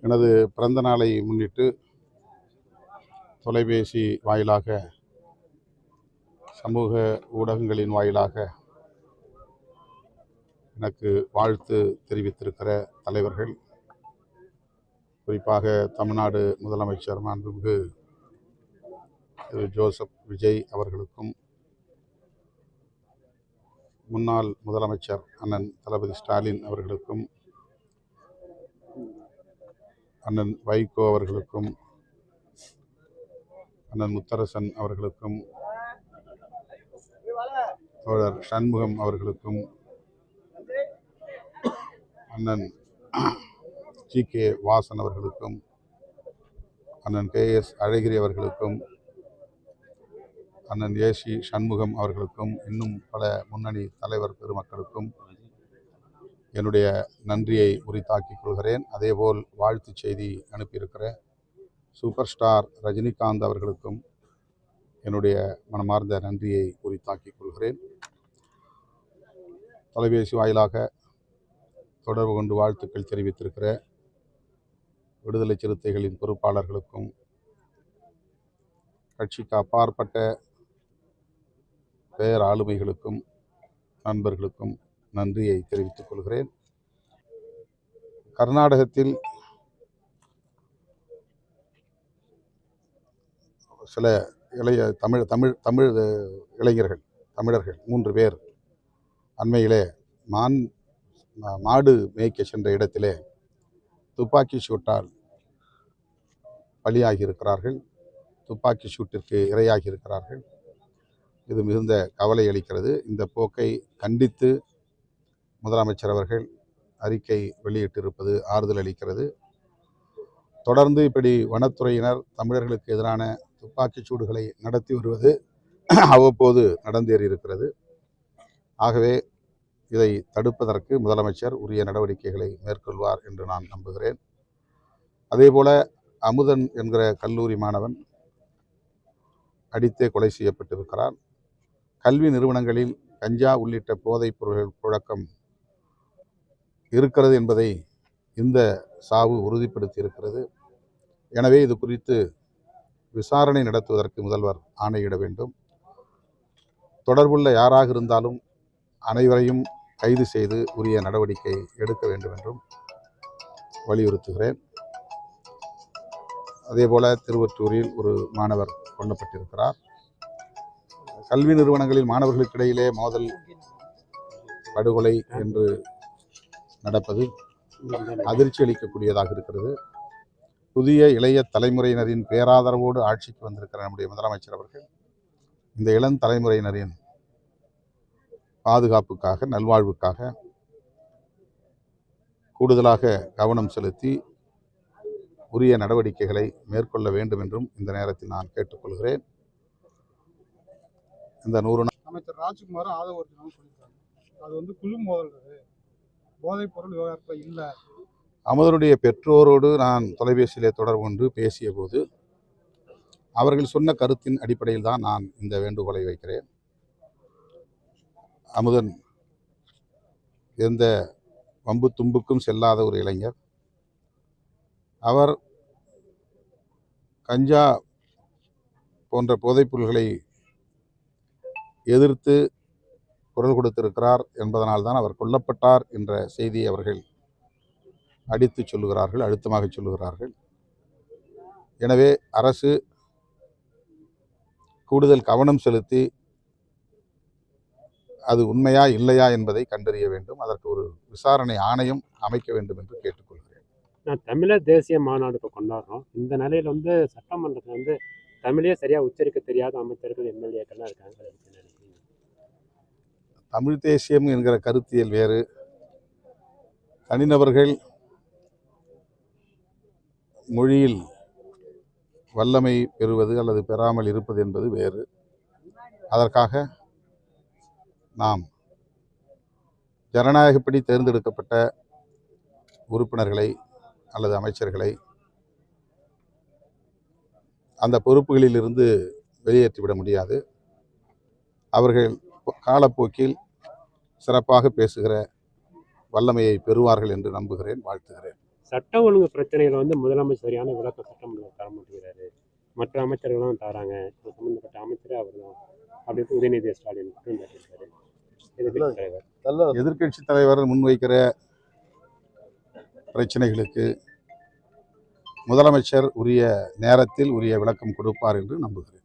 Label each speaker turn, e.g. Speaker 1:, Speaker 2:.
Speaker 1: எனது பிறந்த நாளை முன்னிட்டு தொலைபேசி வாயிலாக, சமூக ஊடகங்களின் வாயிலாக எனக்கு வாழ்த்து தெரிவித்திருக்கிற தலைவர்கள், குறிப்பாக தமிழ்நாடு முதலமைச்சர் மாண்புமிகு திரு ஜோசப் விஜய் அவர்களுக்கும், முன்னாள் முதலமைச்சர் அண்ணன் தளபதி ஸ்டாலின் அவர்களுக்கும், அண்ணன் வைகோ அவர்களுக்கும், அண்ணன் முத்தரசன் அவர்களுக்கும், தோழர் சண்முகம் அவர்களுக்கும், அண்ணன் ஜி.கே. வாசன் அவர்களுக்கும், அண்ணன் கே.எஸ். அழகிரி அவர்களுக்கும், அண்ணன் ஏ.சி. சண்முகம் அவர்களுக்கும், இன்னும் பல முன்னணி தலைவர் பெருமக்களுக்கும் என்னுடைய நன்றியை உரித்தாக்கிக் கொள்கிறேன். அதேபோல் வாழ்த்து செய்தி அனுப்பியிருக்கிற சூப்பர் ஸ்டார் ரஜினிகாந்த் அவர்களுக்கும் என்னுடைய மனமார்ந்த நன்றியை உரித்தாக்கிக் கொள்கிறேன். தொலைபேசி வாயிலாக தொடர்பு கொண்டு வாழ்த்துக்கள் தெரிவித்திருக்கிற விடுதலை சிறுத்தைகளின் பொறுப்பாளர்களுக்கும், கட்சிக்கு அப்பாற்பட்ட பேர் ஆளுமைகளுக்கும், நண்பர்களுக்கும் நன்றியை தெரிவித்துக் கொள்கிறேன். கர்நாடகத்தில் சில இளைய தமிழ் இளைஞர்கள், தமிழர்கள் 3 பேர் அண்மையிலே மாடு மேய்க்க சென்ற இடத்திலே துப்பாக்கி சூட்டால் பலியாகி இருக்கிறார்கள். துப்பாக்கி சூட்டிற்கு இரையாகி இருக்கிறார்கள். இது மிகுந்த கவலை அளிக்கிறது. இந்த போக்கை கண்டித்து முதலமைச்சர் அவர்கள் அறிக்கை வெளியிட்டிருப்பது ஆறுதல் அளிக்கிறது. தொடர்ந்து இப்படி வனத்துறையினர் தமிழர்களுக்கு எதிரான துப்பாக்கிச் சூடுகளை நடத்தி வருவது அவ்வப்போது நடந்தேறி இருக்கிறது. ஆகவே இதை தடுப்பதற்கு முதலமைச்சர் உரிய நடவடிக்கைகளை மேற்கொள்வார் என்று நான் நம்புகிறேன். அதேபோல அமுதன் என்கிற கல்லூரி மாணவன் அடித்தே கொலை செய்யப்பட்டிருக்கிறார். கல்வி நிறுவனங்களில் கஞ்சா உள்ளிட்ட போதைப் பொருள்கள் புழக்கம் இருக்கிறது என்பதை இந்த சாவு உறுதிப்படுத்தி இருக்கிறது. எனவே இது குறித்து விசாரணை நடத்துவதற்கு முதல்வர் ஆணையிட வேண்டும். தொடர்புள்ள யாராக இருந்தாலும் அனைவரையும் கைது செய்து உரிய நடவடிக்கை எடுக்க வேண்டும் என்றும் வலியுறுத்துகிறேன். அதேபோல திருவொற்றூரில் ஒரு மாணவர் கொல்லப்பட்டிருக்கிறார். கல்வி நிறுவனங்களில் மாணவர்களுக்கிடையிலே மோதல், படுகொலை என்று நடப்பது அதிர்ச்சி அளிக்கக்கூடியதாக இருக்கிறது. புதிய இளைய தலைமுறையினரின் பேராதரவோடு ஆட்சிக்கு வந்திருக்கிற நம்முடைய முதலமைச்சர் அவர்கள் இந்த இளம் தலைமுறையினரின் பாதுகாப்புக்காக, நல்வாழ்வுக்காக கூடுதலாக கவனம் செலுத்தி உரிய நடவடிக்கைகளை மேற்கொள்ள வேண்டும் என்றும் இந்த நேரத்தில் நான் கேட்டுக்கொள்கிறேன். இந்த 100
Speaker 2: அமைச்சர் ராஜ்குமார் ஆதரவு சொல்லியிருக்காங்க. அது குழு மோதல், போதைப் பொருள் விவகாரத்தில் இல்லை.
Speaker 1: அமுதனுடைய பெற்றோரோடு நான் தொலைபேசியிலே தொடர்பு கொண்டு பேசிய போது அவர்கள் சொன்ன கருத்தின் அடிப்படையில் தான் நான் இந்த வேண்டுகோளை வைக்கிறேன். அமுதன் எந்த வம்பு தும்புக்கும் செல்லாத ஒரு இளைஞர். அவர் கஞ்சா போன்ற போதைப்பொருள்களை எதிர்த்து குரல் கொடுத்திருக்கிறார் என்பதனால்தான் அவர் கொல்லப்பட்டார் என்ற செய்தியை அவர்கள் அடித்து சொல்லுகிறார்கள், அழுத்தமாக சொல்லுகிறார்கள். எனவே அரசு கூடுதல் கவனம் செலுத்தி அது உண்மையா இல்லையா என்பதை கண்டறிய வேண்டும். அதற்கு ஒரு விசாரணை ஆணையம் அமைக்க வேண்டும் என்று கேட்டுக்கொள்கிறேன்.
Speaker 3: நான் தமிழர் தேசிய மாநாடு இப்போ கொண்டாடுறோம். இந்த நிலையில் சட்டமன்றத்தில் தமிழே சரியாக உச்சரிக்க தெரியாத அமைச்சர்கள், எம்எல்ஏக்கள்லாம் இருக்காங்க.
Speaker 1: தமிழ் தேசியம் என்கிற கருத்தியல் வேறு, தனிநபர்கள் மொழியில் வல்லமை பெறுவது அல்லது பெறாமல் இருப்பது என்பது வேறு. அதற்காக நாம் ஜனநாயகப்படி தேர்ந்தெடுக்கப்பட்ட உறுப்பினர்களை அல்லது அமைச்சர்களை அந்த பொறுப்புகளில் இருந்து வெளியேற்றிவிட முடியாது. அவர்கள் காலப்போக்கில் சிறப்பாக பேசுகிற வல்லமையை பெறுவார்கள் என்று நம்புகிறேன், வாழ்த்துகிறேன்.
Speaker 3: சட்டம் ஒழுங்கு பிரச்சனைகளை வந்து முதலமைச்சர் சரியான விளக்கம் சட்டமன்றத்தில் தர மாட்டேங்கிறாரு, மற்ற அமைச்சர்கள்லாம் தராங்க, இது சம்பந்தப்பட்ட அமைச்சரே அவர் தான் அப்படின்னு உதயநிதி ஸ்டாலின் குற்றம் சாட்டியிருக்காரு எதிர்க்கட்சி தலைவர்.
Speaker 1: எதிர்க்கட்சி தலைவர் முன்வைக்கிற பிரச்சனைகளுக்கு முதலமைச்சர் உரிய நேரத்தில் உரிய விளக்கம் கொடுப்பார் என்று நம்புகிறேன்.